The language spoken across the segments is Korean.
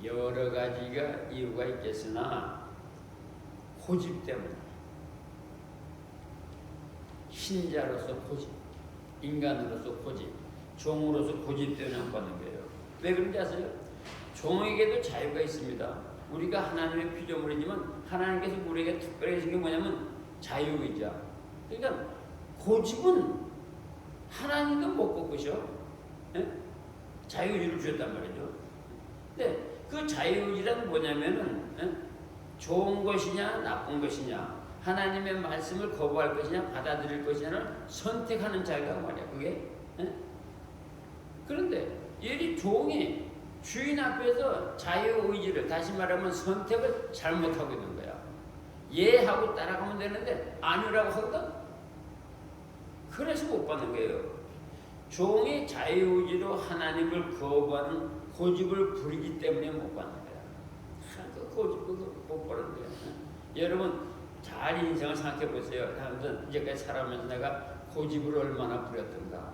여러 가지가 이유가 있겠으나 고집 때문에, 신자로서 고집, 인간으로서 고집, 종으로서 고집 때문에 못 받는 거예요. 왜 그런지 아세요? 종에게도 자유가 있습니다. 우리가 하나님의 피조물이지만 하나님께서 우리에게 특별히 주신 게 뭐냐면 자유의지야. 그러니까 고집은 하나님도 못 꺾으셔. 예? 자유의지를 주셨단 말이죠. 근데 그 자유의지란 뭐냐면은 좋은 것이냐 나쁜 것이냐, 하나님의 말씀을 거부할 것이냐 받아들일 것이냐를 선택하는 자유가 말이야. 그게. 그런데 이 종이 주인 앞에서 자유의지를, 다시 말하면 선택을 잘못하고 있는 거야. 예 하고 따라가면 되는데 아니라고 하거든. 그래서 못 받는 거예요. 종이 자유의지로 하나님을 거부하는 고집을 부리기 때문에 못 받는 거야. 그 고집도 못 받는 거야. 여러분 잘 인생을 생각해 보세요. 여러분들 이제까지 살아오면서 내가 고집을 얼마나 부렸던가.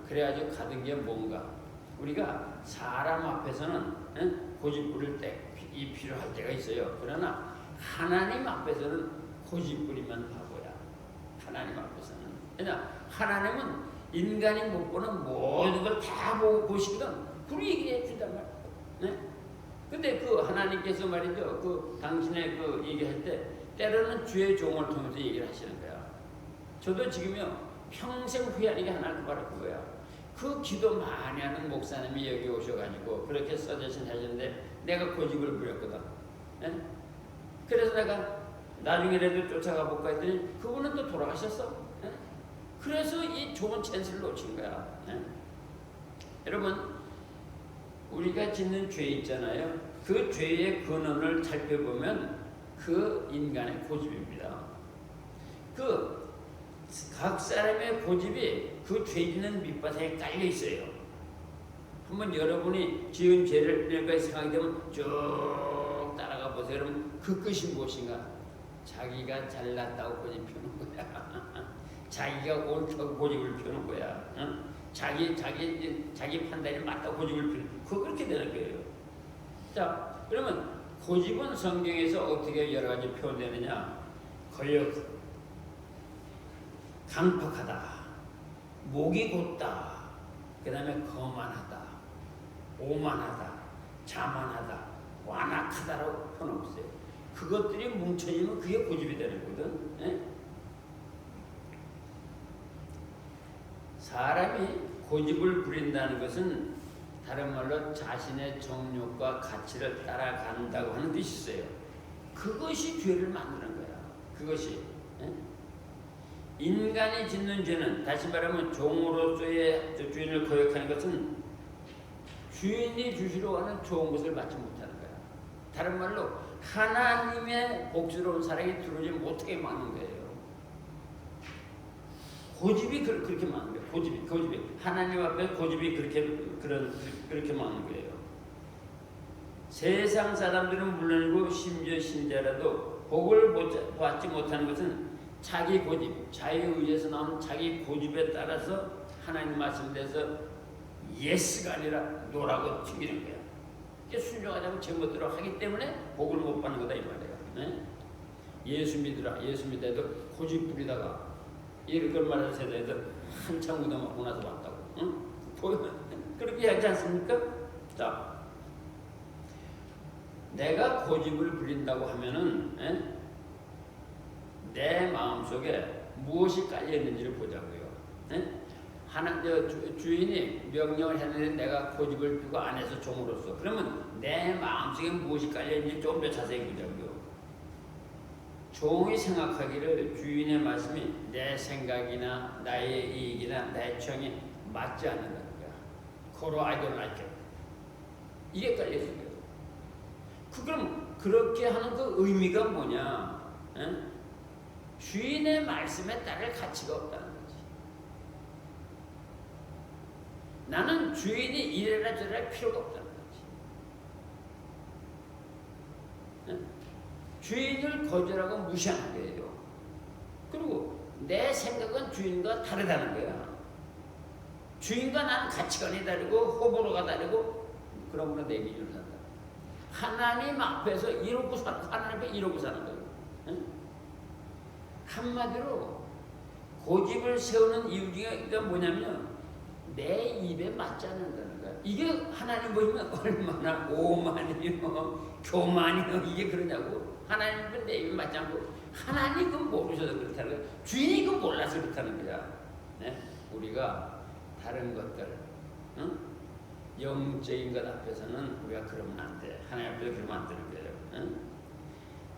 그래가지고 가진 게 뭔가. 우리가 사람 앞에서는 고집 부릴 때 필요할 때가 있어요. 그러나 하나님 앞에서는 고집 부리면 바보야. 하나님 앞에서는. 왜냐? 하나님은 인간이 못 보는 모든 걸 다 보시거든. 그런 얘기를 해준단 말이야. 네? 근데 그 하나님께서 말이죠. 그 당신의 그 얘기할 때 때로는 주의 종을 통해서 얘기를 하시는 거야. 저도 지금요 평생 후회하는 게 하나를 바랄 거야. 그 기도 많이 하는 목사님이 여기 오셔가지고 그렇게 서제신 하셨는데 내가 고집을 부렸거든. 네? 그래서 내가 나중에라도 쫓아가 볼까 했더니 그분은 또 돌아가셨어. 네? 그래서 이 좋은 찬스를 놓친 거야. 네? 여러분 우리가 짓는 죄 있잖아요. 그 죄의 근원을 살펴보면 그 인간의 고집입니다. 그 각 사람의 고집이 그 죄 짓는 밑바탕에 깔려 있어요. 한번 여러분이 지은 죄를 여기까지 생각이 되면 쭉 따라가 보세요. 그럼 그 끝이 무엇인가? 자기가 잘났다고 고집 피우는 거야. 자기가 옳다고 고집을 피우는 거야. 응? 자기 판단이 맞다고 고집을 피우는 거야. 그렇게 되는 거예요. 자, 그러면 고집은 성경에서 어떻게 여러 가지 표현되느냐? 거역, 강팍하다, 목이 곧다, 그 다음에 거만하다, 오만하다, 자만하다, 완악하다라고 표현하고 있어요. 그것들이 뭉쳐지면 그게 고집이 되는 거거든. 예? 사람이 고집을 부린다는 것은 다른 말로 자신의 정욕과 가치를 따라간다고 하는 뜻이 있어요. 그것이 죄를 만드는 거야. 그것이. 예? 인간이 짓는 죄는 다시 말하면 종으로서의 주인을 거역하는 것은 주인이 주시러 하는 좋은 것을 받지 못하는 거야. 다른 말로 하나님의 복스러운 사랑이 들어오지 못하게 막는 거예요. 고집이 그렇게 막는 거예요. 고집이 하나님 앞에 고집이 그렇게 막는 거예요. 세상 사람들은 물론이고 심지어 신자라도 복을 받지 못하는 것은 자기 고집, 자유의지에서 나온 자기 고집에 따라서 하나님 말씀대로 예스가 아니라 노라고 튕기는 거야. 순종하자면 제멋대로 하기 때문에 복을 못 받는 거다 이 말이야. 네? 예수 믿으라, 예수 믿어도 고집 부리다가 이걸 말해서 세대들 한참 얻어먹고 나서 왔다고. 응? 그렇게 하지 않습니까? 자, 내가 고집을 부린다고 하면은 내 마음속에 무엇이 깔려있는지를 보자고요. 주인이 명령을 했는데 내가 고집을 피고 안 해서 종으로서 그러면 내 마음속에 무엇이 깔려있는지 좀 더 자세히 보자고요. 종이 생각하기를 주인의 말씀이 내 생각이나 나의 이익이나 나의 취향에 맞지 않는다는 거야. 고로 I don't like it. 이게 깔려있는 거예요. 그럼 그렇게 하는 그 의미가 뭐냐? 주인의 말씀에 따를 가치가 없다는 거지. 나는 주인이 이래라 저래라 필요가 없다는 거지. 주인을 거절하고 무시하는 거예요. 그리고 내 생각은 주인과 다르다는 거야. 주인과 나는 가치관이 다르고 호불호가 다르고 그러므로 내 기준을 한다. 하나님 앞에서 이러고 하나님 앞에 이러고 사는 거예요. 응? 한마디로 고집을 세우는 이유 중에 뭐냐면 내 입에 맞지 않는다는 거야. 이게 하나님 보시면 얼마나 오만이요, 교만이요, 이게 그러냐고. 하나님은 내 입에 맞지 않고 하나님은 모르셔서 그렇다는 거야. 주인이 그 몰라서 그렇다는 거야. 네? 우리가 다른 것들, 응? 영적인 것 앞에서는 우리가 그러면 안 돼. 하나님 앞에서 그러면 안 되는 거예요. 응?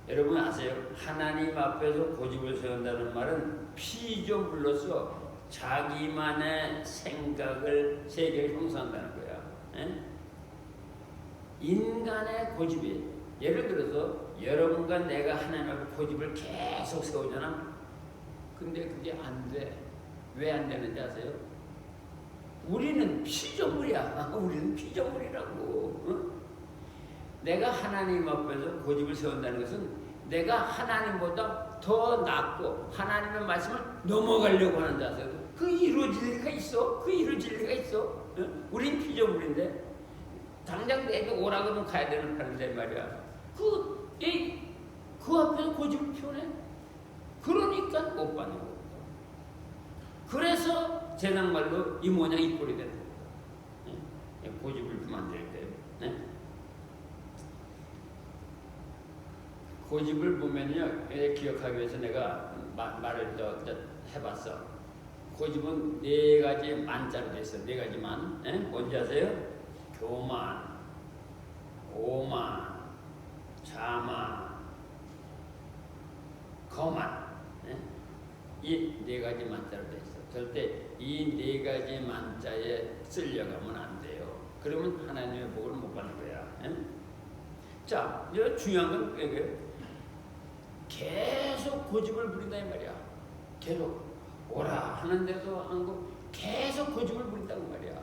여러분 아세요? 하나님 앞에서 고집을 세운다는 말은 피조물로서 자기만의 생각을 세계를 형성한다는 거야. 에? 인간의 고집이 예를 들어서 여러분과 내가 하나님 앞에 고집을 계속 세우잖아. 근데 그게 안 돼. 왜 안 되는지 아세요? 우리는 피조물이야. 우리는 피조물이라고. 응? 내가 하나님 앞에서 고집을 세운다는 것은 내가 하나님보다 더 낫고 하나님의 말씀을 넘어가려고 하는 자세요. 그 이루어질 리가 있어? 그 이루어질 리가 있어? 응? 우린 피조물인데 당장 내게 오라 그러면 가야 되는 사람인데 말이야. 그 앞에서 고집을 피우네? 그러니까 못 받는 거고. 그래서 세상말로 이 모양 이 꼴이 되는 거고. 응? 고집을 피우면 안 될 거예요. 응? 고집을 보면요, 기억하기 위해서 내가 말을 해봤어. 고집은 네 가지 만자로 돼 있어. 네 가지만. 뭔지 아세요? 교만, 오만, 자만, 거만. 이 네 가지 만자로 돼 있어. 절대 이 네 가지 만자에 쓸려가면 안 돼요. 그러면 하나님의 복을 못 받는 거야. 자, 이제 중요한 건 이게 계속 고집을 부린다 이 말이야. 계속 오라 하는데도 안 고 계속 고집을 부린다고 말이야.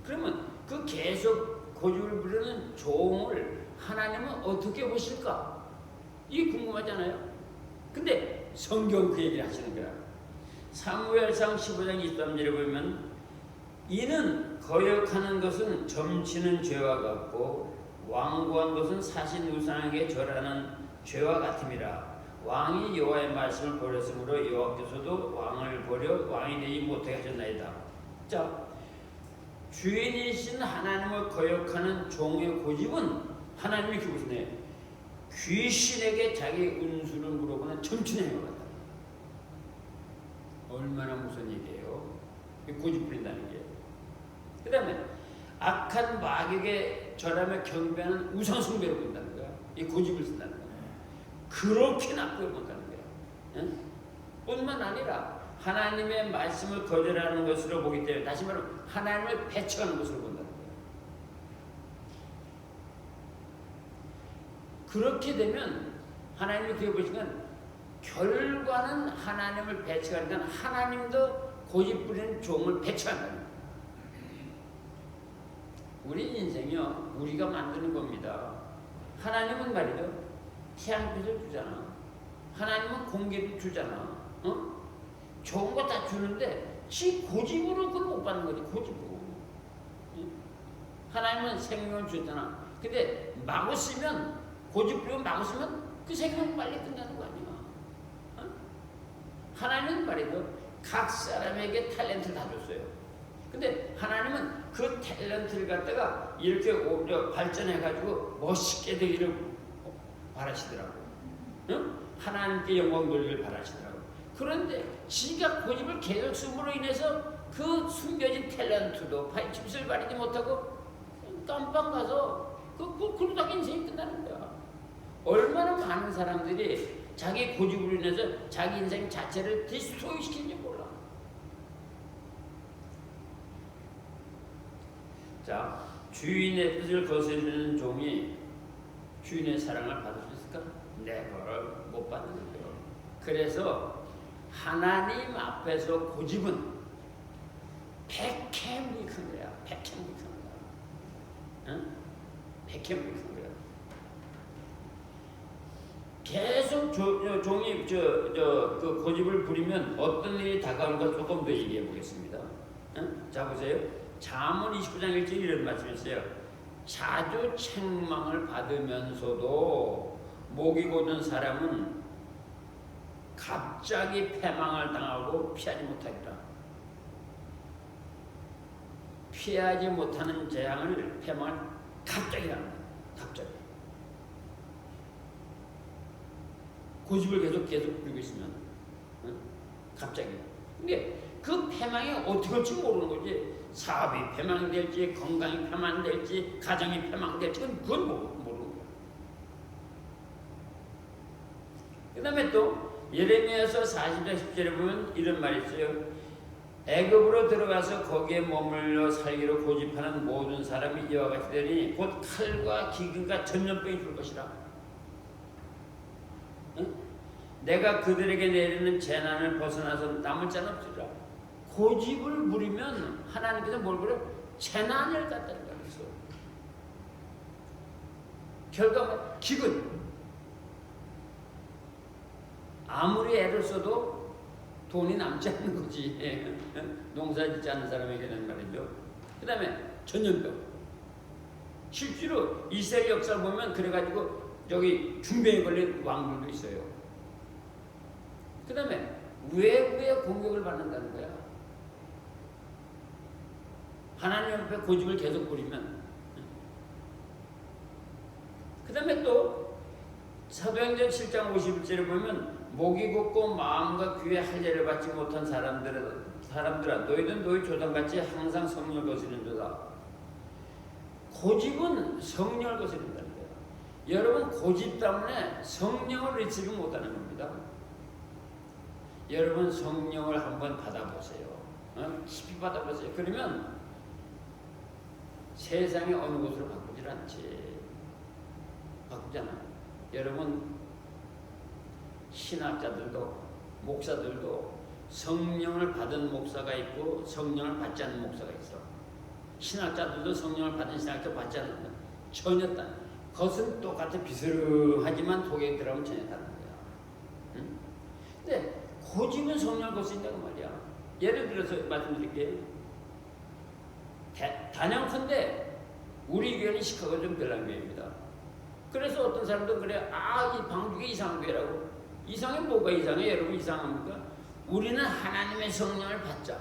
그러면 그 계속 고집을 부리는 종을 하나님은 어떻게 보실까? 이게 궁금하잖아요. 근데 성경 그 얘기를 하시는 거야. 사무엘상 15장 23절에 보면 이는 거역하는 것은 점치는 죄와 같고 완고한 것은 사신 우상에게 절하는 죄와 같음이라. 왕이 여호와의 말씀을 버렸으므로 여호와께서도 왕을 버려 왕이 되지 못하게 하셨나이다. 자, 주인이신 하나님을 거역하는 종의 고집은 하나님이 이렇게 보시네. 귀신에게 자기 운수를 물어보는 점치는 행위가 같다. 얼마나 무슨 얘기예요? 고집 부린다는 게. 그 다음에 악한 마귀에게 절하며 경배하는 우상숭배를 본다는 거야. 이 고집을 쓴다는 거야. 그렇게 나쁘게 못하는 거야. 응? 뿐만 아니라 하나님의 말씀을 거절하는 것으로 보기 때문에 다시 말하면 하나님을 배척하는 것으로 본다는 거야. 그렇게 되면 하나님이 그게 보시면 결과는 하나님을 배척하니까 하나님도 고집 부리는 종을 배척한다는 거야. 우리 인생이요, 우리가 만드는 겁니다. 하나님은 말이죠, 태양빛을 주잖아. 하나님은 공기를 주잖아. 어? 좋은 거 다 주는데 지 고집으로 그걸 못 받는 거지. 고집으로. 하나님은 생명을 주잖아. 근데 마구 쓰면, 고집 부리고 마구 쓰면 그 생명 빨리 끝나는 거 아니야. 어? 하나님은 말이죠, 각 사람에게 탤런트를 다 줬어요. 근데 하나님은 그 탤런트를 갖다가 이렇게 발전해가지고 멋있게 되기를 바라시더라고. 응? 하나님께 영광 돌리기를 바라시더라고. 그런데 지가 고집을 계속 쓰므로 인해서 그 숨겨진 탤런트도 집을 바르지 못하고 깜빵 가서 그러다가 인생이 끝나는 거야. 얼마나 많은 사람들이 자기 고집으로 인해서 자기 인생 자체를 디스토이 시키는지 몰라. 자, 주인의 뜻을 거스르는 종이 주인의 사랑을 받을 수 있을까? never, 못 받는 거예요. 그래서 하나님 앞에서 고집은 백해무익한 거야. 백해무익한 거야. 응? 백해무익한 거야. 계속 종이 그 고집을 부리면 어떤 일이 다가오는가 조금 더 얘기해 보겠습니다. 응? 자, 보세요. 잠언 29장 1절 이런 말씀이 있어요. 자주 책망을 받으면서도 목이 곧은 사람은 갑자기 패망을 당하고 피하지 못하리라. 피하지 못하는 재앙을, 패망을 갑자기 합니다. 갑자기. 고집을 계속 부리고 있으면, 응? 갑자기. 근데 그 패망이 어떻게 올지 모르는 거지. 사업이 패망될지, 건강이 패망될지, 가정이 패망될지, 그건 모르는 거야. 그 다음에 또 예레미야서 40장 10절에 보면 이런 말이 있어요. 애굽으로 들어가서 거기에 머물러 살기로 고집하는 모든 사람이 이와 같이 되니 곧 칼과 기근과 전염병이 줄 것이라. 응? 내가 그들에게 내리는 재난을 벗어나서 남을 자는 없으리라. 고집을 부리면 하나님께서 뭘 그래? 재난을 갖다 그랬어. 결과가 기근. 아무리 애를 써도 돈이 남지 않는 거지. 농사 짓지 않는 사람에게는 말이죠. 그 다음에 전염병. 실제로 이스라엘 역사를 보면 그래가지고 여기 중병에 걸린 왕들도 있어요. 그 다음에 외부의 공격을 받는다는 거야. 하나님 앞에 고집을 계속 부리면. 그 다음에 또 사도행전 7장 51절에 보면 목이 곧고 마음과 귀에 할례를 받지 못한 사람들아 너희는 너희 조상같이 항상 성령을 거스린도다. 고집은 성령을 거스린다는 거예요. 여러분 고집 때문에 성령을 리치지 못하는 겁니다. 여러분 성령을 한번 받아보세요. 깊이 받아보세요. 그러면 세상의 어느 곳으로 바꾸질 않지. 바꾸잖아. 여러분 신학자들도 목사들도 성령을 받은 목사가 있고 성령을 받지 않는 목사가 있어. 신학자들도 성령을 받은 신학자 받지 않는 거야. 전혀 다른. 겉은 똑같은 비스름하지만 속에 들어가면 전혀 다른 거야. 응? 근데 고집은 성령을 거스린다고 말이야. 예를 들어서 말씀드릴게요. 단연컨대 우리 교회는 시카고 좀 별난 교회입니다. 그래서 어떤 사람도 그래, 이 방주가 이상한 교회라고. 이상해? 뭐가 이상해? 여러분 이상합니까? 우리는 하나님의 성령을 받자.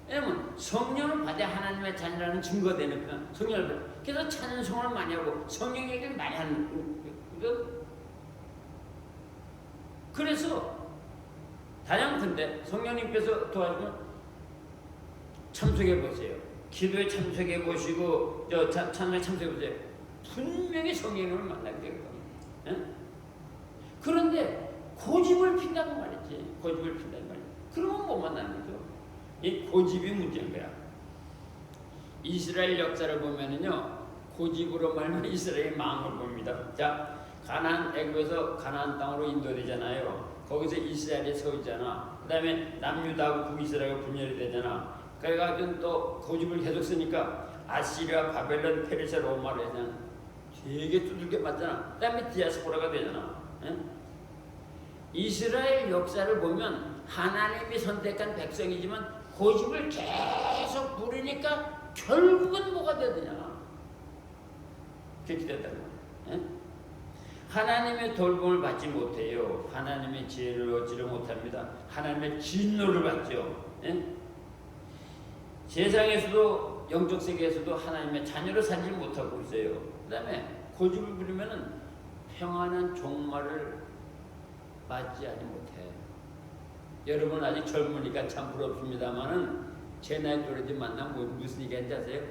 왜냐면 성령을 받아 하나님의 자녀라는 증거가 되니까 성령을 받아. 그래서 찬송을 많이 하고 성령 얘기를 많이 하는 거거든. 그래서 단연컨대 성령님께서 도와주면 참석해 보세요. 기도에 참석해 보시고 찬송에 참석해 보세요. 분명히 성령님을 만나게 되거든요. 그런데 고집을 핀다고 말이지. 고집을 핀다고 말이지. 그러면 못 만나는 거죠. 이 고집이 문제인 거야. 이스라엘 역사를 보면은요, 고집으로 말면 이스라엘의 망을 봅니다. 자, 애굽에서 가나안 땅으로 인도되잖아요. 거기서 이스라엘이 서 있잖아. 그 다음에 남유다하고 북이스라엘이 분열이 되잖아. 그래가지고 또 고집을 계속 쓰니까 아시리아, 바벨론, 페르시아, 로마로 그냥 되게 두들겨 맞잖아. 그 다음에 디아스포라가 되잖아. 이스라엘 역사를 보면 하나님이 선택한 백성이지만 고집을 계속 부리니까 결국은 뭐가 되느냐. 그렇게 된다고. 하나님의 돌봄을 받지 못해요. 하나님의 지혜를 얻지를 못합니다. 하나님의 진노를 받죠. 세상에서도 영적 세계에서도 하나님의 자녀로 살지 못하고 있어요. 그 다음에 고집을 부리면은 평안한 종말을 맞이하지 못해. 여러분 아직 젊으니까 참 부럽습니다만은 제 나이 또래들 만나면 무슨 얘기인지 아세요?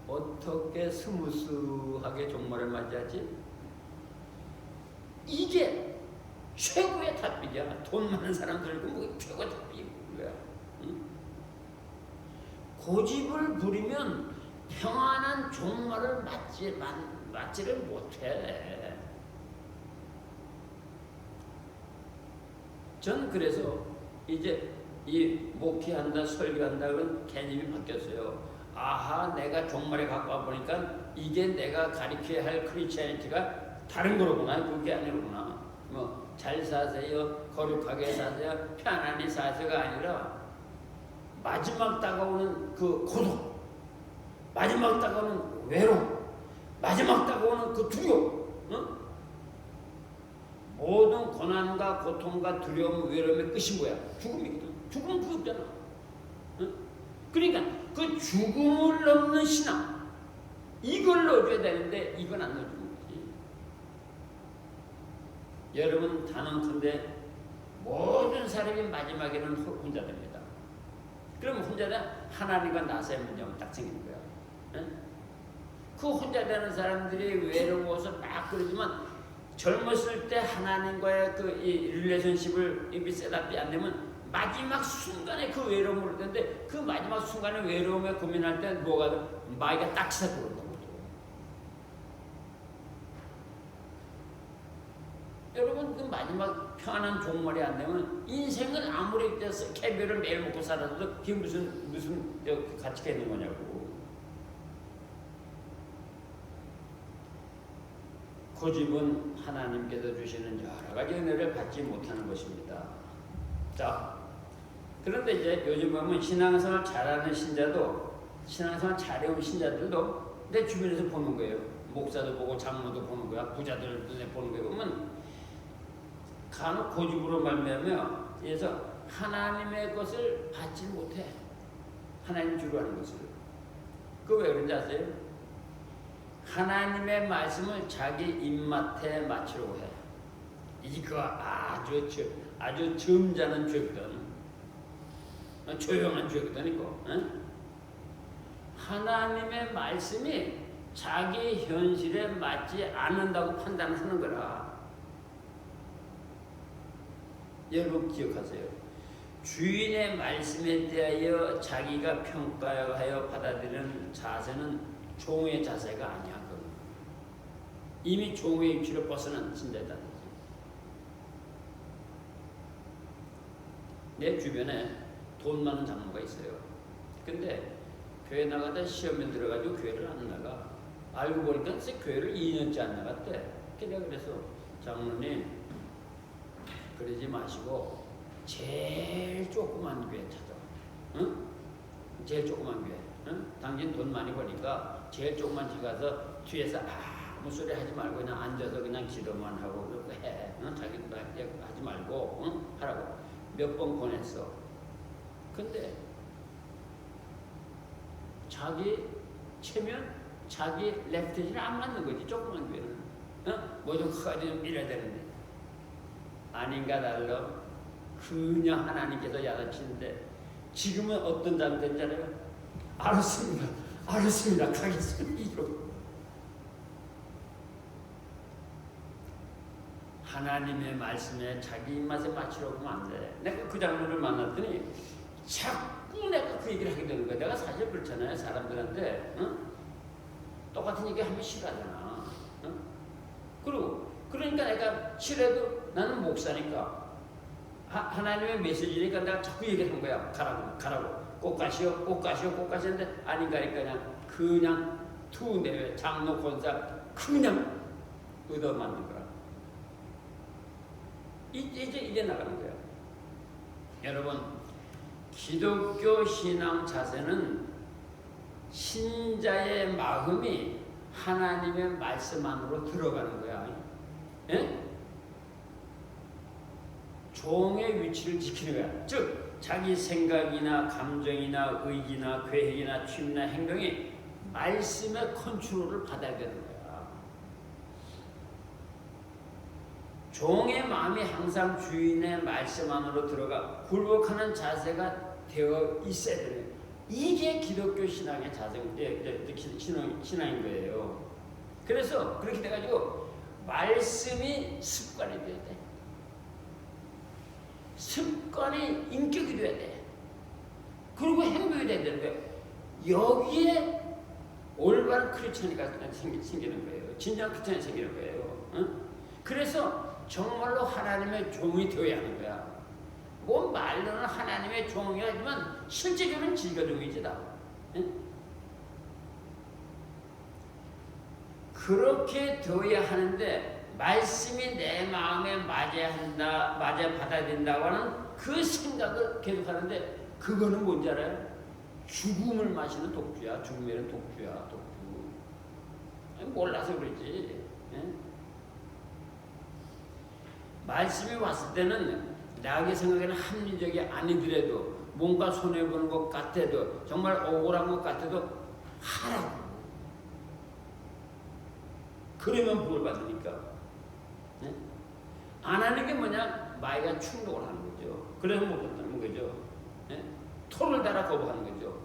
어떻게 스무스하게 종말을 맞이하지? 이게 최고의 답이야. 돈 많은 사람들은 뭐 최고의 답이 뭐야? 응? 고집을 부리면 평안한 종말을 맞지를 못해. 전 그래서 이제 이 목회한다, 설교한다 그런 개념이 바뀌었어요. 아하, 내가 종말에 갖고 와 보니까 이게 내가 가르쳐야 할 크리스찬이티가 다른 거로구나. 그게 아니구나. 뭐 잘 사세요, 거룩하게 사세요, 편안히 사세요가 아니라 마지막 다가오는 그 고독, 마지막 다가오는 외로움, 마지막 다가오는 그 두려움, 어? 모든 고난과 고통과 두려움, 외로움의 끝이 뭐야? 죽음이거든. 죽음은 그게 없잖아. 어? 그러니까 그 죽음을 넘는 신앙, 이걸 넣어줘야 되는데 이건 안 넣어주는 거지. 여러분 단언컨대 모든 사람이 마지막에는 혼자 됩니다. 그럼 혼자 돼? 하나님과 나서의 문제가 딱 생기는 거야. 응? 그 혼자 되는 사람들이 외로워서 막 그러지만 젊었을 때 하나님과의 그 릴레이션십을 입이 셋업이 안 되면 마지막 순간에 그 외로움을 텐데 그 마지막 순간에 외로움에 고민할 때 뭐가 돼? 마이가 딱 시작하거든요. 여러분 그 마지막 평안한 종말이 안 되면 인생은 아무리 캐비어를 매일 먹고 살아도 그게 무슨 가치가 있는 거냐고. 고집은 하나님께서 주시는 여러 가지 은혜를 받지 못하는 것입니다. 자, 그런데 이제 요즘 보면 신앙생활 잘하는 신자도, 신앙생활 잘해온 신자들도 내 주변에서 보는 거예요. 목사도 보고 장로도 보는 거야. 부자들 눈에 보는 거예요. 그러면 간혹 고집으로 말미암아 그래서 하나님의 것을 받지 못해. 하나님 주로 하는 것을. 그거 왜 그런지 아세요? 하나님의 말씀을 자기 입맛에 맞추려고 해. 이거 아주 점잖은 죄거든. 조용한 죄거든 이거. 응? 하나님의 말씀이 자기 현실에 맞지 않는다고 판단하는 거라. 여러분 기억하세요. 주인의 말씀에 대하여 자기가 평가하여 받아들이는 자세는 종의 자세가 아니야. 이미 종의 위치를 벗어난 신자다. 내 주변에 돈 많은 장로가 있어요. 근데 교회 나가다 시험에 들어가지고 교회를 안 나가. 알고 보니까 교회를 2년째 안 나갔대. 내가 그래서 장로님 그러지 마시고 제일 조그만 교회 찾아. 응? 제일 조그만 교회. 응? 당신 돈 많이 버니까 제일 조그만 데 가서 뒤에서 아무 소리 하지 말고 그냥 앉아서 그냥 기도만 하고 해. 응? 자기도 하지 말고 응? 하라고 몇 번 권했어. 근데 자기 체면, 자기 레프트는 안 맞는 거지. 조그만 교회는. 응? 뭐 좀 커가지고 좀 이래야 되는데. 아닌가 달러 그냥 하나님께서 야단치는데 지금은 어떤 상태인지 알아요? 알았습니다. 가겠습니다. 하나님의 말씀에 자기 입맛에 맞추려고 하면 안 돼. 내가 그 장로를 만났더니 자꾸 내가 그 얘기를 하게 되는 거야. 내가 사실 그렇잖아요. 사람들한테 응? 똑같은 얘기 하면 싫어하잖아. 응? 그러니까 내가 싫어도 나는 목사니까 하나님의 메시지니까 내가 자꾸 얘기를 한 거야. 가라고. 꼭 가시오. 했는데 아닌가니까 그냥 투내외 장로 권사 그냥 얻어맞는 거야. 이제 나가는 거야. 여러분 기독교 신앙 자세는 신자의 마음이 하나님의 말씀 안으로 들어가는 거야. 예? 종의 위치를 지키는 거야. 즉 자기 생각이나 감정이나 의지나 계획이나 취미나 행동이 말씀의 컨트롤을 받아야 되는 거야. 종의 마음이 항상 주인의 말씀 안으로 들어가 굴복하는 자세가 되어 있어야 돼요. 이게 기독교 신앙의 신앙인 거예요. 그래서 그렇게 돼가지고 말씀이 습관이 돼야 돼. 습관이 인격이 돼야 돼. 그리고 행동이 돼야 되는데 여기에 올바른 크리스천이가 생기는 거예요. 진정한 크리스천이 생기는 거예요. 응? 그래서 정말로 하나님의 종이 되어야 하는 거야. 뭐 말로는 하나님의 종이라지만 실제적으로는 지가 종이지 다. 응? 그렇게 되어야 하는데 말씀이 내 마음에 맞아 받아야 된다고 하는 그 생각을 계속 하는데 그거는 뭔지 알아요? 죽음을 마시는 독주야. 죽음에는 독주야. 독주. 아니, 몰라서 그러지. 예? 말씀이 왔을 때는 나에게 생각에는 합리적이 아니더라도 뭔가 손해보는 것 같아도 정말 억울한 것 같아도 하라고. 그러면 복을 받으니까. 네? 안 하는 게 뭐냐? 마이가 충동을 하는 거죠. 그래서 못 받는 거죠. 네? 토를 달아 거부하는 거죠.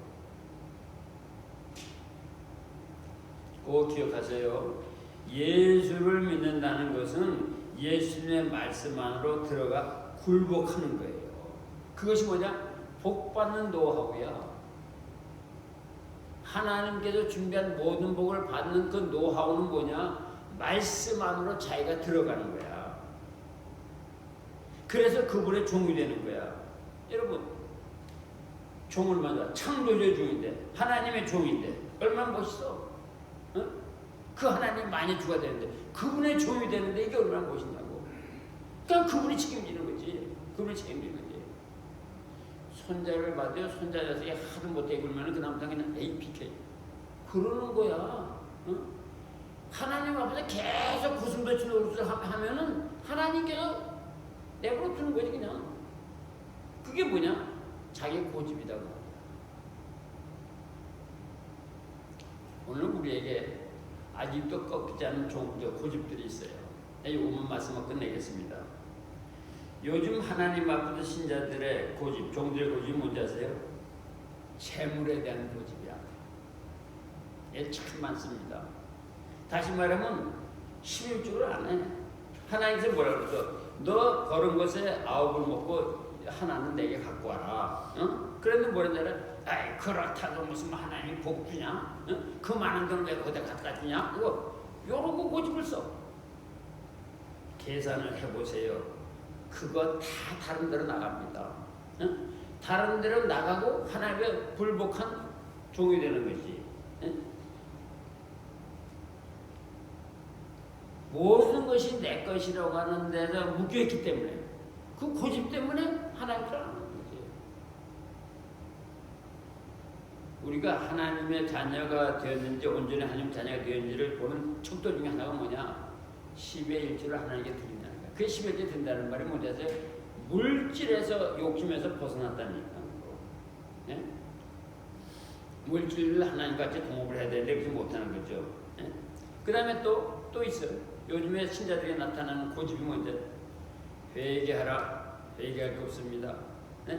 꼭 기억하세요. 예수를 믿는다는 것은 예수님의 말씀 안으로 들어가 굴복하는 거예요. 그것이 뭐냐? 복 받는 노하우야. 하나님께서 준비한 모든 복을 받는 그 노하우는 뭐냐? 말씀 안으로 자기가 들어가는 거야. 그래서 그분의 종이 되는 거야. 여러분, 종을 만나 창조주의 종인데 하나님의 종인데 얼마나 멋있어. 어? 그 하나님 많이 주가 되는데 그분의 종이 되는데 이게 얼마나 멋있냐고. 그러니까 그분이 책임지는 거지. 그분이 책임지는 거지. 손자를 받아요. 손자 녀석이 하도 못해 굴면은 그 남자 그냥 APK 그러는 거야. 어? 하나님 앞에서 계속 구슬배출 노릇을 하면은 하나님께서 내버려 두는 거지 그냥. 그게 뭐냐? 자기 고집이다. 오늘 우리에게 아직도 꺾이지 않는 고집들이 있어요. 이 오만 말씀을 끝내겠습니다. 요즘 하나님 앞에서 신자들의 고집, 종들의 고집이 뭔지 아세요? 재물에 대한 고집이야. 이게 참 많습니다. 다시 말하면 11조를 안 해. 하나님께서 뭐라 그러죠? 너 버는 것에 9을 먹고 하나는 내게 갖고 와라. 어? 그런데 뭐라 그러냐? 아이 그렇다고 무슨 하나님이 복 주냐? 어? 그 많은 돈을 왜 거기다 갖다 주냐? 이거 요런 거 고집을 써. 계산을 해보세요. 그거 다 다른 데로 나갑니다. 어? 다른 데로 나가고 하나님의 불복한 종이 되는 거지. 어? 모든 것이 내 것이라고 하는 데서 묶여있기 때문에 그 고집 때문에 하나님을 안 하는 거지. 우리가 하나님의 자녀가 되었는지 온전히 하나님 자녀가 되었는지를 보는 척도 중에 하나가 뭐냐? 10의 1조를 하나님께 드린다는 거야. 그 10의 1조 든다는 말이 뭔지 아세요? 물질에서 욕심에서 벗어났다니까. 네? 물질을 하나님같이 동업을 해야 되는데 그렇게 못하는 거죠. 네? 그 다음에 또 있어요. 요즘에 신자들이 나타나는 고집이 뭔지 회개하라. 회개할 게 없습니다. 네?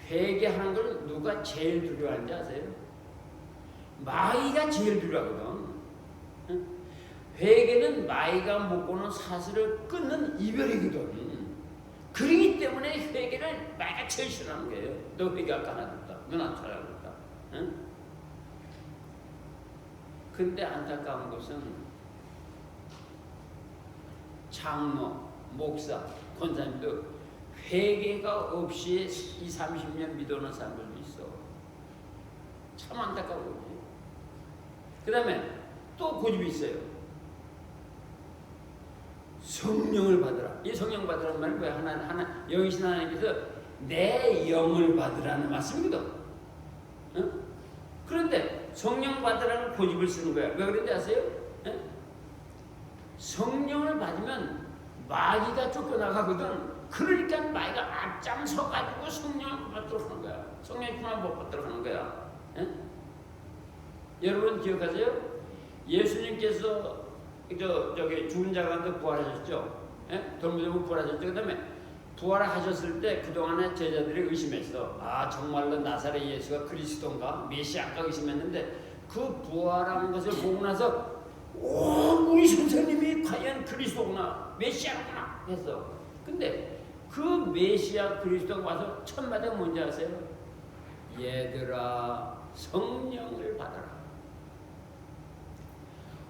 회개하는 걸 누가 제일 두려워하는지 아세요? 마귀가 제일 두려워하거든. 네? 회개는 마귀가 묶고는 사슬을 끊는 이별이거든. 그러기 때문에 회개를 마귀가 제일 싫어하는 거예요. 너 회개할까 안 하겠다. 넌 안 찾아가겠다. 네? 근데 안타까운 것은 장로, 목사, 권사님도 회개가 없이 20, 30년 믿어오는 사람들도 있어. 참 안타까워. 그 다음에 또 고집이 있어요. 성령을 받으라. 이 성령 받으라는 말은 뭐야? 영이신 하나님께서 내 영을 받으라는 말씀이거든. 어? 그런데 성령 받으라는 고집을 쓰는 거야. 왜 그런지 아세요? 어? 성령을 받으면 마귀가 쫓겨나가거든. 그러니까 마귀가 앞장서가지고 성령을 받도록 하는 거야. 성령만 못 받도록 하는 거야. 에? 여러분 기억하세요? 예수님께서 저기 죽은 자 가운데 부활하셨죠? 돌무덤을 부활하셨죠? 그 다음에 부활하셨을 때 그동안에 제자들이 의심했어. 아 정말로 나사렛 예수가 그리스도인가? 메시아인가 의심했는데 그 부활한 것을 보고 나서 우리 선생님이 과연 그리스도구나 메시아구나 했어. 근데 그 메시아 그리스도가 와서 첫 마디가 뭔지 아세요? 얘들아 성령을 받아라.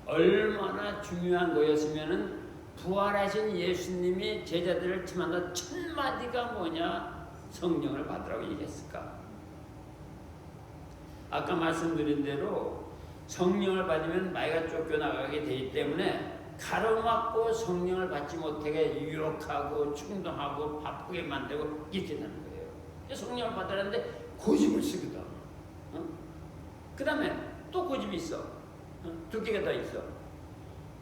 얼마나 중요한 거였으면은 부활하신 예수님이 제자들을 치면서 첫 마디가 뭐냐? 성령을 받으라고 얘기했을까? 아까 말씀드린 대로 성령을 받으면 마귀가 쫓겨나가게 되기 때문에 가로막고 성령을 받지 못하게 유혹하고 충동하고 바쁘게 만들고 이렇게 되는 거예요. 성령을 받으라는데 고집을 쓰거든. 그 다음에 또 고집이 있어. 두 개가 더 있어.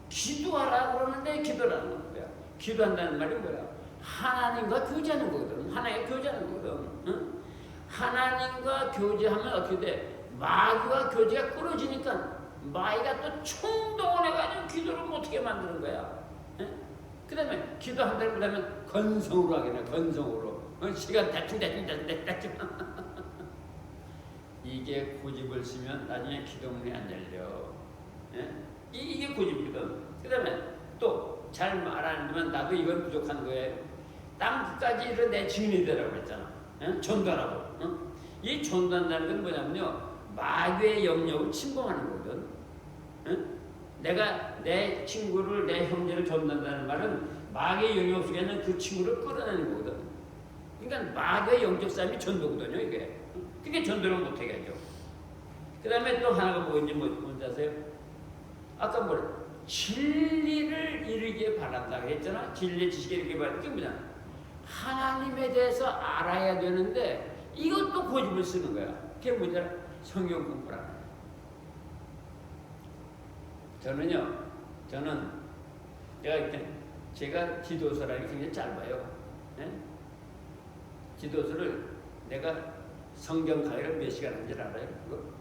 기도하라 그러는데 기도를 하는 거야. 기도한다는 말이 뭐야? 하나님과 교제하는 거거든. 하나님과 교제하는 거거든. 응? 하나님과 교제하면 어떻게 돼? 마귀와 교제가 끊어지니까 마귀가 또 충동을 해가지고 기도를 못하게 만드는 거야. 그 다음에 기도한다고 그러면 건성으로 하겠네. 건성으로. 시간 대충 이게 고집을 쓰면 나중에 기도문이 안 열려. 이게 고집이거든. 그 다음에 또 잘 말하면 나도 이건 부족한 거예요. 땅끝까지를 내 증인이 되라고 그랬잖아. 전도하라고. 이 전도한다는 건 뭐냐면요, 마귀의 영역을 침범하는 거거든. 내가 내 친구를, 내 형제를 전도한다는 말은 마귀의 영역 속에 있는 그 친구를 끌어내는 거거든. 그러니까 마귀의 영적 싸움이 전도거든요, 이게. 그게 전도를 못하게 하죠. 그 다음에 또 하나가 뭔지 아세요? 아까 뭐래? 진리를 이루기에 바란다 그랬잖아. 진리 지식에 이르기에 바란다. 그게 뭐냐? 하나님에 대해서 알아야 되는데 이것도 고집을 쓰는 거야. 그게 뭐냐? 성경 공부라. 저는 제가 지도서라는 게 굉장히 짧아요. 지도서를 내가 성경 강의를 몇 시간 한지 알아요?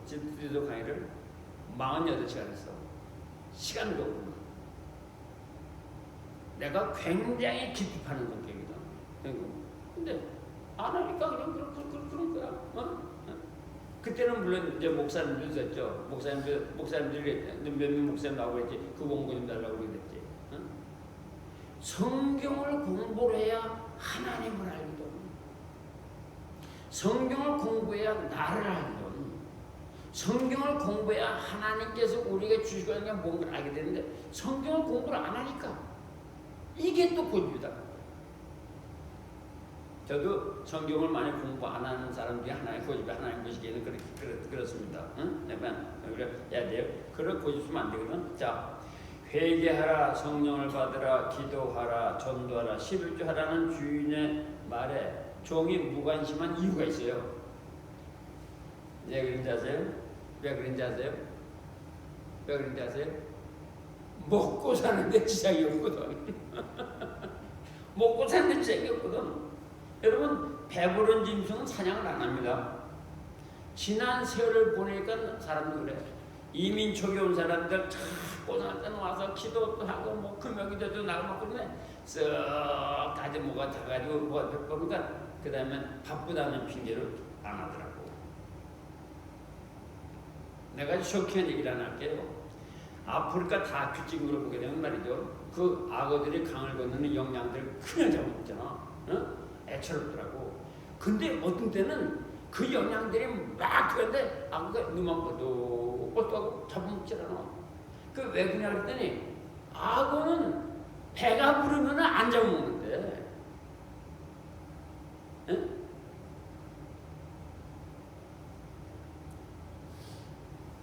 지도서 강의를 48시간 했어. 시간도 없고. 내가 굉장히 깊이 파는 성격이다. 근데 안 하니까 그냥 그런 거야. 그때는 물론 이제 목사님들 있었죠. 목사님들이 몇몇 목사님 나오고 했지. 그 공부 좀 달라고 그랬지. 성경을 공부를 해야 하나님을 알거든. 성경을 공부해야 나를 알거든. 성경을 공부해야 하나님께서 우리에게 주시고 있는 게 뭔가를 알게 되는데 성경을 공부를 안 하니까 이게 또 고집이다. 저도 성경을 많이 공부 안 하는 사람 중에 하나의 고집이 하나님 보시기에는 그렇습니다. 그래 해야 돼요. 그런 고집 쓰면 안 되거든. 자, 회개하라, 성령을 받으라, 기도하라, 전도하라, 11조 하라는 주인의 말에 종이 무관심한 이유가 있어요. 왜 그런지 아세요? 왜 그런지 아세요? 왜 그런지 아세요? 먹고 사는데 지장이 없거든. 먹고 사는데 지장이 없거든. 여러분, 배부른 짐승은 사냥을 안 합니다. 지난 세월을 보니까 사람도 그래. 이민 초기 온 사람들 참 고생할 때는 와서 기도도 하고 뭐 금요기도도 나가고 그러네. 쓱 다지 뭐가 다가지고 뭐가 그러니까 그 다음에 바쁘다는 핑계를 안 하더라고. 내가 쇼킹한 얘기를 하나 할게요. 아프리카 다큐찍으로 보게 되면 말이죠. 그 악어들이 강을 건너는 영양들을 그냥 잡아먹잖아. 애처롭더라고. 근데 어떤 때는 그 영양들이 막 들어갔는데 악어가 눈만 뻗어하고 잡아먹질 않아. 그 왜 그러냐 그랬더니 악어는 배가 부르면 안 잡아먹는데.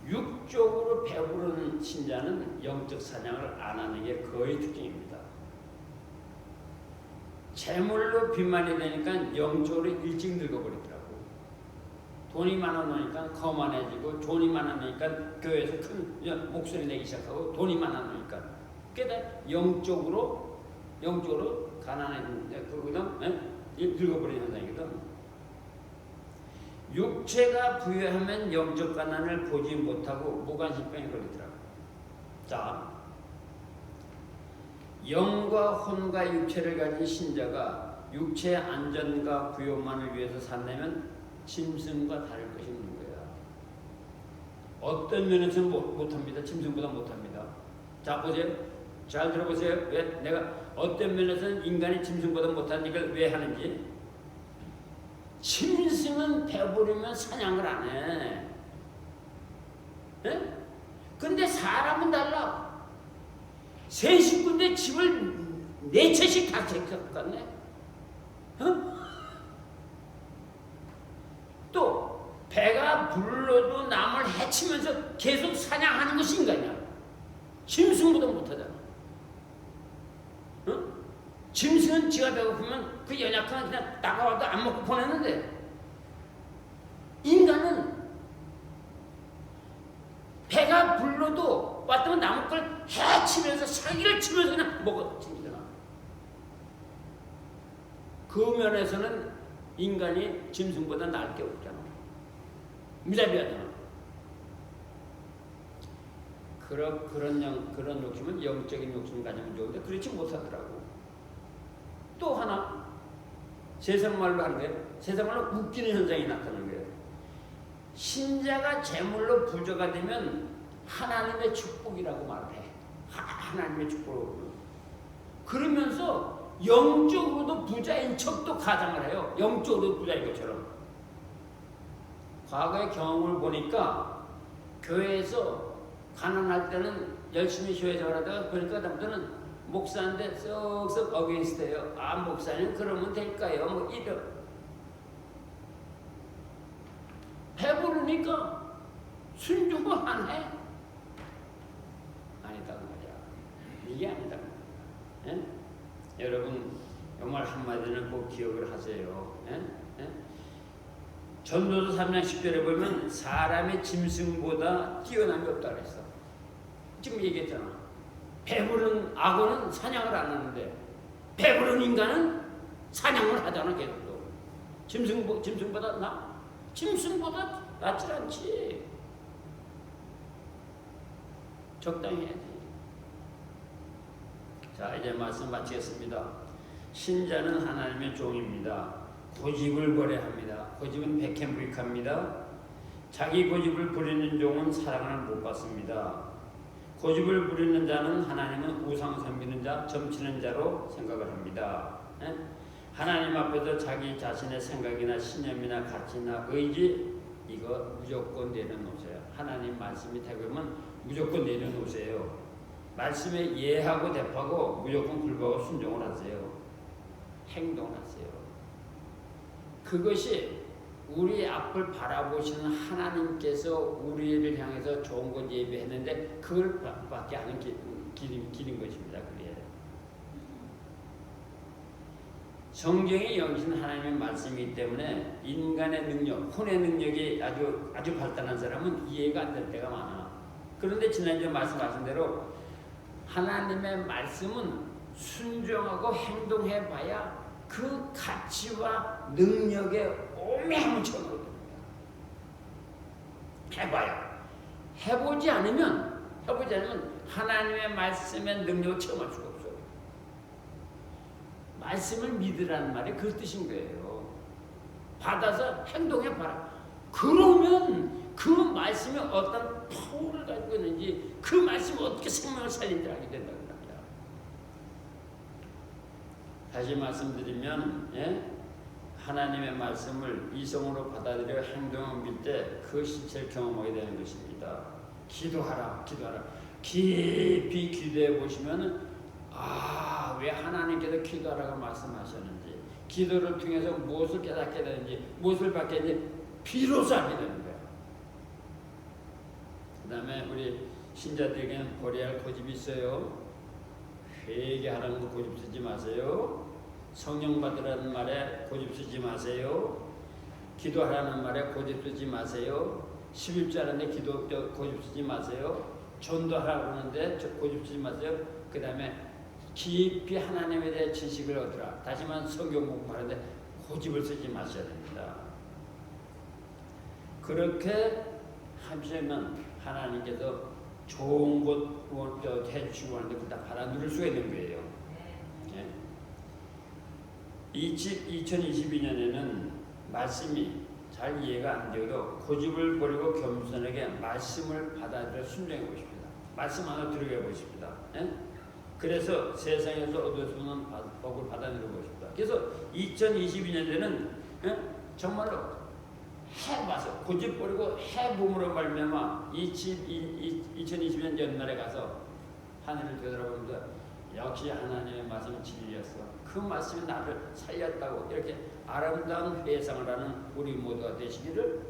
육적으로 배부른 신자는 영적 사냥을 안 하는 게 거의 특징입니다. 재물로 빚만이 되니까 영적으로 일찍 늙어버리더라고. 돈이 많아놓으니까 거만해지고, 돈이 많아놓으니까 교회에서 큰 목소리 내기 시작하고, 돈이 많아놓으니까 그게 영적으로 가난해지는 그거는 늙어버리는 현상이거든. 육체가 부유하면 영적 가난을 보지 못하고 무관심병에 걸리더라고. 자, 영과 혼과 육체를 가진 신자가 육체의 안전과 부요만을 위해서 산다면 짐승과 다를 것이 없는 거야. 어떤 면에서는 못합니다. 짐승보다 못합니다. 자, 보세요. 잘 들어보세요. 왜 내가 어떤 면에서는 인간이 짐승보다 못하는 이걸 왜 하는지. 짐승은 배부르면 사냥을 안 해. 근데 사람은 달라. 세 식구인데 집을 4채씩 다 챙겼겠네. 또 배가 불러도 남을 해치면서 계속 사냥하는 것이 인간이야. 짐승보다 못하잖아. 짐승은 지가 배고프면 그 연약한 그냥 나가와도 안 먹고 보내는데 인간은 같으면 남의 걸 해치면서 사기를 치면서 그냥 먹어치잖아. 그 면에서는 인간이 짐승보다 나을 게 없잖아. 무자비하잖아. 그런 욕심은 영적인 욕심을 가지면 좋은데 그렇지 못하더라고. 또 하나 세상 말로 하는 게 세상 말로 웃기는 현상이 나타나는 거예요. 신자가 재물로 부자가 되면 하나님의 축복이라고 말을 해. 하나님의 축복으로. 그러면서 영적으로도 부자인 척도 가장을 해요. 영적으로도 부자인 것처럼. 과거의 경험을 보니까 교회에서 가난할 때는 열심히 교회 생활하다가 보니까 남들은 목사인데 썩썩 어게인스트예요. 아, 목사님 그러면 될까요? 뭐 이런. 배부르니까 순종을 안 해. 아니다 그 말이야. 이게 아니다 그 말이야. 여러분 정말 한마디는 꼭 기억을 하세요. 전도서 3장 10절에 보면 사람의 짐승보다 뛰어난 게 없다 그랬어. 지금 얘기했잖아. 배부른 악어는 사냥을 안 하는데 배부른 인간은 사냥을 하잖아. 계속. 짐승보다 나? 짐승보다 낫지 않지. 적당히 해야지. 자, 이제 말씀 마치겠습니다. 신자는 하나님의 종입니다. 고집을 버려합니다. 고집은 백행불익합니다. 자기 고집을 부리는 종은 사랑을 못 받습니다. 고집을 부리는 자는 하나님은 우상 섬기는 자, 점치는 자로 생각을 합니다. 하나님 앞에서 자기 자신의 생각이나 신념이나 가치나 의지 이거 무조건 내려놓으세요. 하나님 말씀이 되면 무조건 내려놓으세요. 말씀에 예하고 대파고 무조건 굴복하고 순종을 하세요. 행동을 하세요. 그것이 우리 앞을 바라보시는 하나님께서 우리를 향해서 좋은 것 예비했는데 그걸 밖에 하는 길인 것입니다. 그게 성경이 영신 하나님의 말씀이기 때문에 인간의 능력, 혼의 능력이 아주 발달한 사람은 이해가 안 될 때가 많아. 그런데 지난주에 말씀하신 대로 하나님의 말씀은 순종하고 행동해봐야 그 가치와 능력에 오매함을 쳐거든요. 해봐야. 해보지 않으면 하나님의 말씀의 능력을 체험할 수가 없어요. 말씀을 믿으라는 말이 그 뜻인 거예요. 받아서 행동해봐라. 그러면 그 말씀이 어떤 파워를 가지고 있는지 그 말씀이 어떻게 생명을 살린지 알게 된다고 합니다. 다시 말씀드리면 하나님의 말씀을 이성으로 받아들여 행동을 믿을 때 그 실체를 경험하게 되는 것입니다. 기도하라. 깊이 기도해 보시면 왜 하나님께서 기도하라고 말씀하셨는지, 기도를 통해서 무엇을 깨닫게 되는지, 무엇을 받게 되는지 비로소 알게 되는 거예요. 그 다음에 우리 신자들에게는 버려야 할 고집이 있어요. 회개하라는 거 고집 쓰지 마세요. 성령 받으라는 말에 고집 쓰지 마세요. 기도하라는 말에 고집 쓰지 마세요. 11조 하는데 고집 쓰지 마세요. 전도하라고 하는데 고집 쓰지 마세요. 그 다음에 깊이 하나님에 대해 지식을 얻으라. 다시 말하면 성경 공부하는데 고집을 쓰지 마셔야 됩니다. 그렇게 하시면 하나님께서 좋은 것 해주시고 하는데 그걸 다 받아 누릴 수가 있는 거예요. 2022년에는 말씀이 잘 이해가 안 되어도 고집을 버리고 겸손하게 말씀을 받아들여 순종해 보십니다. 말씀 하나 들어가 보십니다. 그래서 세상에서 얻을 수 있는 복을 받아들여 보십니다. 그래서 2022년에는 정말로 해봐서 고집 버리고 해봄으로 말미암아 2020년 연말에 가서 하늘을 되돌아보면서 역시 하나님의 말씀은 진리였어. 그 말씀이 나를 살렸다고 이렇게 아름다운 회상을 하는 우리 모두가 되시기를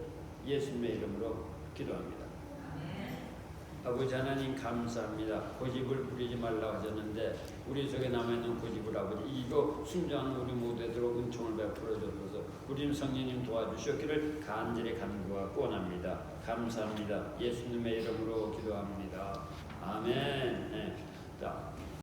예수님의 이름으로 기도합니다. 아버지 하나님 감사합니다. 고집을 부리지 말라고 하셨는데 우리 속에 남아있는 고집을 아버지 이거 순종하는 우리 모두에도록 은총을 베풀어 주셔서 우리 성령님 도와주셨기를 간절히 간구하고 원합니다. 감사합니다. 예수님의 이름으로 기도합니다.